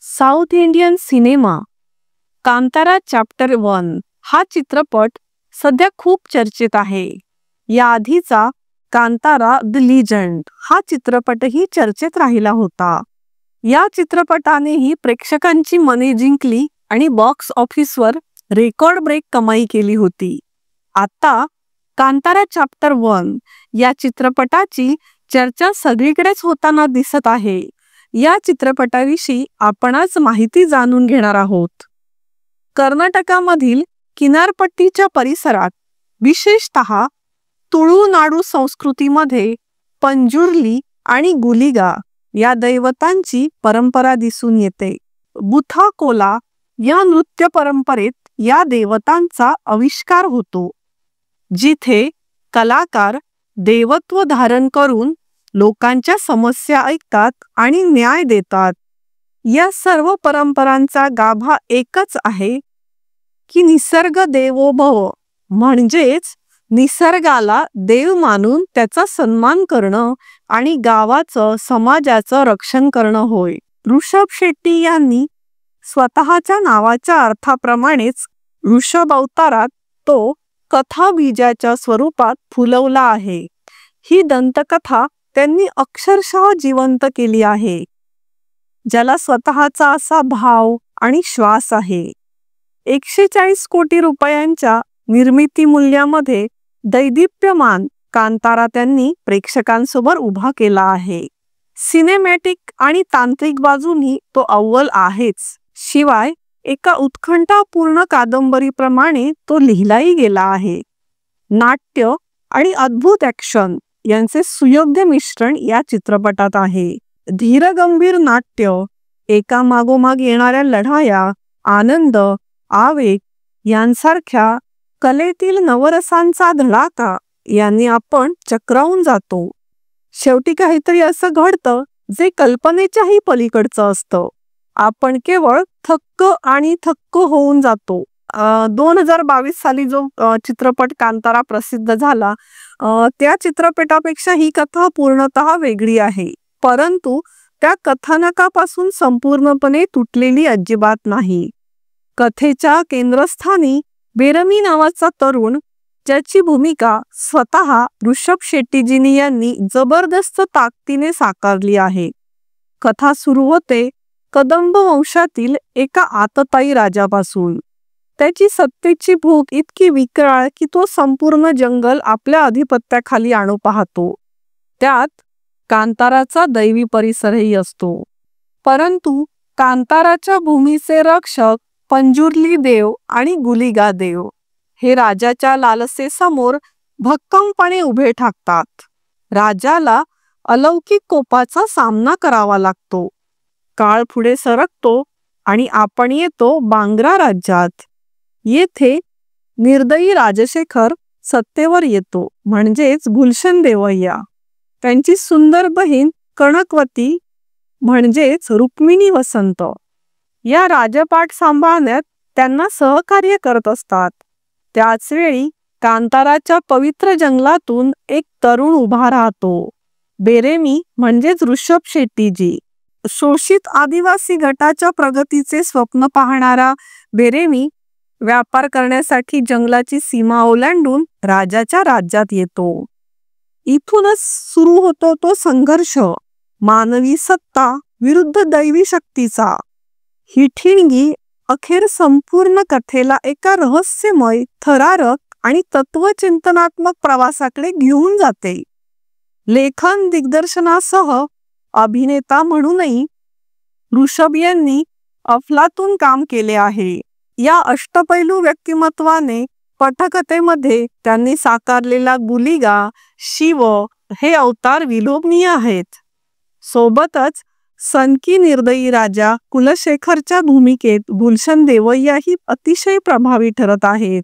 South Indian cinema Kantara chapter 1 हा चित्रपट सध्या खूप चर्चेत आहे. याआधीचा कांतारा द लीजंड हा चित्रपटही चर्चेत राहिला होता. या चित्रपटानेही प्रेक्षकांची मने जिंकली आणि बॉक्स ऑफिसवर रेकॉर्ड ब्रेक कमाई केली होती. आता कांतारा चॅप्टर 1 या चित्रपटाची चर्चा सगळीकडेच होताना दिसत आहे. या चित्रपटाविषयी आपण आज माहिती जाणून घेणार आहोत. कर्नाटकामधील किनारपट्टीच्या परिसरात विशेषतः तुळुनाडू संस्कृतीमध्ये पंजुर्ली आणि गुलिगा या दैवतांची परंपरा दिसून येते. बुथाकोला या नृत्य परंपरेत या देवतांचा आविष्कार होतो, जिथे कलाकार देवत्व धारण करून लोकांच्या समस्या ऐकतात आणि न्याय देतात. या सर्व परंपरांचा गाभा एकच आहे की निसर्ग देवो भव, म्हणजेच निसर्गाला देव मानून त्याचा सन्मान करणं आणि गावाचं समाजाचं रक्षण करणं होय. ऋषभ शेट्टी यांनी स्वतःच्या नावाच्या अर्थाप्रमाणेच ऋषभ अवतारात तो कथा बीजाच्या स्वरूपात फुलवला आहे. ही दंतकथा त्यांनी अक्षरशः जिवंत केली आहे, ज्याला स्वतःचा असा भाव आणि श्वास आहे. 140 कोटी रुपयांच्या निर्मिती मूल्यामध्ये दैदिप्यमान कांतारा त्यांनी प्रेक्षकांसमोर उभा केला आहे. सिनेमॅटिक आणि तांत्रिक बाजूनी तो अव्वल आहेच, शिवाय एका उत्कंठापूर्ण कादंबरीप्रमाणे तो लिहिलाही गेला आहे. नाट्य आणि अद्भुत ॲक्शन यांचे सुयोग्य मिश्रण या चित्रपटात आहे. धीरगंभीर नाट्य, एका मागोमाग येणाऱ्या लढाया, आनंद, आवेग यांसारख्या कलेतील नवरसांचा धडाका यांनी आपण चक्रावून जातो. शेवटी काहीतरी असं घडतं जे कल्पनेच्याही पलीकडचं असतं. आपण केवळ थक्क होऊन जातो. 2022 साली जो चित्रपट कांतारा प्रसिद्ध झाला, त्या चित्रपटापेक्षा ही कथा पूर्णतः वेगळी आहे, परंतु त्या कथानकापासून संपूर्णपणे तुटलेली अजिबात नाही. कथेच्या केंद्रस्थानी बेरमी नावाचा तरुण, ज्याची भूमिका स्वतः ऋषभ शेट्टीजीनी यांनी जबरदस्त ताकदीने साकारली आहे. कथा सुरू होते कदंब वंशातील एका आततायी राजापासून. त्याची सत्तेची भूक इतकी विकराळ की तो संपूर्ण जंगल आपल्या अधिपत्याखाली आणू पाहतो. त्यात कांताराचा दैवी परिसरही असतो. परंतु कांताराच्या भूमीचे रक्षक पंजुर्ली देव आणि गुलिगा देव हे राजाच्या लालसेसमोर भक्कमपणे उभे ठाकतात. राजाला अलौकिक कोपाचा सामना करावा लागतो. काळ पुढे सरकतो आणि आपण येतो बांग्रा राज्यात. येथे निर्दयी राजशेखर सत्तेवर येतो, म्हणजेच गुलशन देवय्या. त्यांची सुंदर बहीण कणकवती म्हणजेच रुक्मिणी वसंत या राजपाट सांभाळण्यात त्यांना सहकार्य करत असतात. त्याच वेळी कांताराच्या पवित्र जंगलातून एक तरुण उभा राहतो, बेरेमी म्हणजेच ऋषभ शेट्टीजी. शोषित आदिवासी गटाच्या प्रगतीचे स्वप्न पाहणारा बेरेमी व्यापार करण्यासाठी जंगलाची सीमा ओलांडून राजाच्या राज्यात येतो. इथूनच सुरू होतो तो संघर्ष, मानवी सत्ता विरुद्ध दैवी शक्तीचा. ही ठिणगी अखेर संपूर्ण कथेला एका रहस्यमय, थरारक आणि तत्वचिंतनात्मक प्रवासाकडे घेऊन जाते. लेखन दिग्दर्शनासह अभिनेता म्हणूनही ऋषभ यांनी अफलातून काम केले आहे. या अष्टपैलू व्यक्तिमत्वाने पटकथेमध्ये त्यांनी साकारलेला गुलिगा, शिव हे अवतार विलोभनीय आहेत. सोबतच सनकी निर्दयी राजा कुलशेखरच्या भूमिकेत गुलशन देवय्याही अतिशय प्रभावी ठरत आहेत.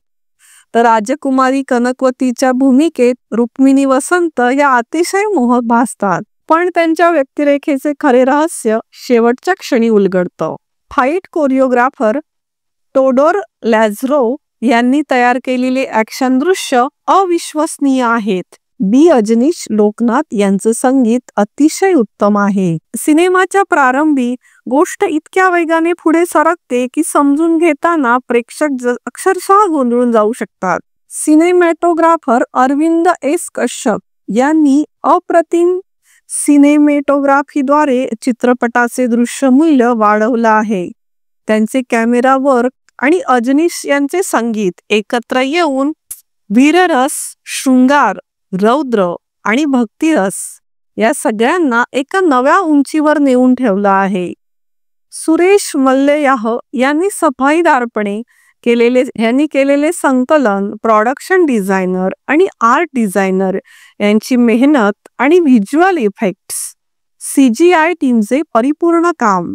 तर राजकुमारी कनकवतीच्या भूमिकेत रुक्मिणी वसंत या अतिशय मोहक भासतात, पण त्यांच्या व्यक्तिरेखेचे खरे रहस्य शेवटच्या क्षणी उलगडतं. फाईट कोरिओग्राफर टोडोर लॅझरो यांनी तयार केलेले ॲक्शन दृश्य अविश्वसनीय आहेत. बी अजनीश लोकनाथ यांचं संगीत अतिशय उत्तम आहे. सिनेमाच्या प्रारंभी गोष्ट इतक्या वेगाने पुढे सरकते की समजून घेताना प्रेक्षक अक्षरशः गोंधळून जाऊ शकतात. सिनेमॅटोग्राफर अरविंद एस कश्यप यांनी अप्रतिम सिनेमॅटोग्राफीद्वारे चित्रपटाचे दृश्यमूल्य वाढवलं आहे. त्यांचे कॅमेरा वर्क आणि अजनीश यांचे संगीत एकत्र येऊन वीररस, शृंगार, रौद्र आणि भक्तिरस या सगळ्यांना एका नव्या उंचीवर नेऊन ठेवलं आहे. सुरेश मल्लेयाह यांनी सफाईदारपणे केलेले संकलन, प्रोडक्शन डिझायनर आणि आर्ट डिझायनर यांची मेहनत आणि व्हिज्युअल इफेक्ट्स, CGI टीमचे परिपूर्ण काम,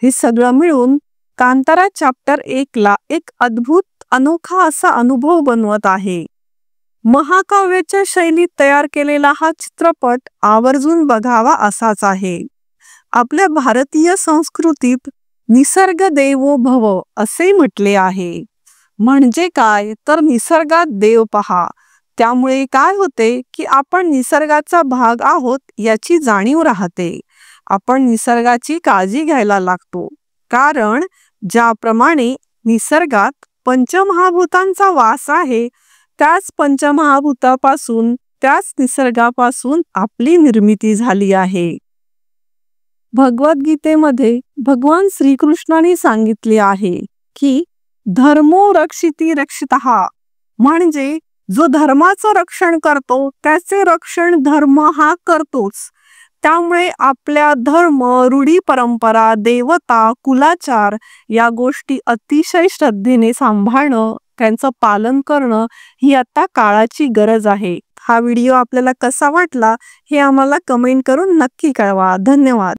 हे सगळं मिळून कांतारा चॅप्टर 1 ला एक अद्भुत अनोखा असा अनुभव बनवत आहे. महाकाव्याच्या शैलीत तयार केलेला हा चित्रपट आवर्जून बघावा असाच आहे. आपल्या भारतीय संस्कृतीत निसर्ग देवो भव असे म्हटले आहे. म्हणजे काय तर निसर्गात देव पहा. त्यामुळे काय होते की आपण निसर्गाचा भाग आहोत याची जाणीव राहते. आपण निसर्गाची काळजी घ्यायला लागतो. कारण ज्याप्रमाणे निसर्गात पंचमहाभूतांचा वास आहे, त्याच पंचमहाभूतापासून, त्याच निसर्गापासून आपली निर्मिती झाली आहे. भगवद्गीतेमध्ये भगवान श्रीकृष्णाने सांगितले आहे की धर्मो रक्षिती रक्षितः, म्हणजे जो धर्माचं रक्षण करतो त्याचे रक्षण धर्म हा करतोच. त्यामुळे आपल्या धर्म, रूढी, परंपरा, देवता, कुलाचार या गोष्टी अतिशय श्रद्धेने सांभाळणं, त्यांचं पालन करणं ही आता काळाची गरज आहे. हा व्हिडिओ आपल्याला कसा वाटला हे आम्हाला कमेंट करून नक्की कळवा. धन्यवाद.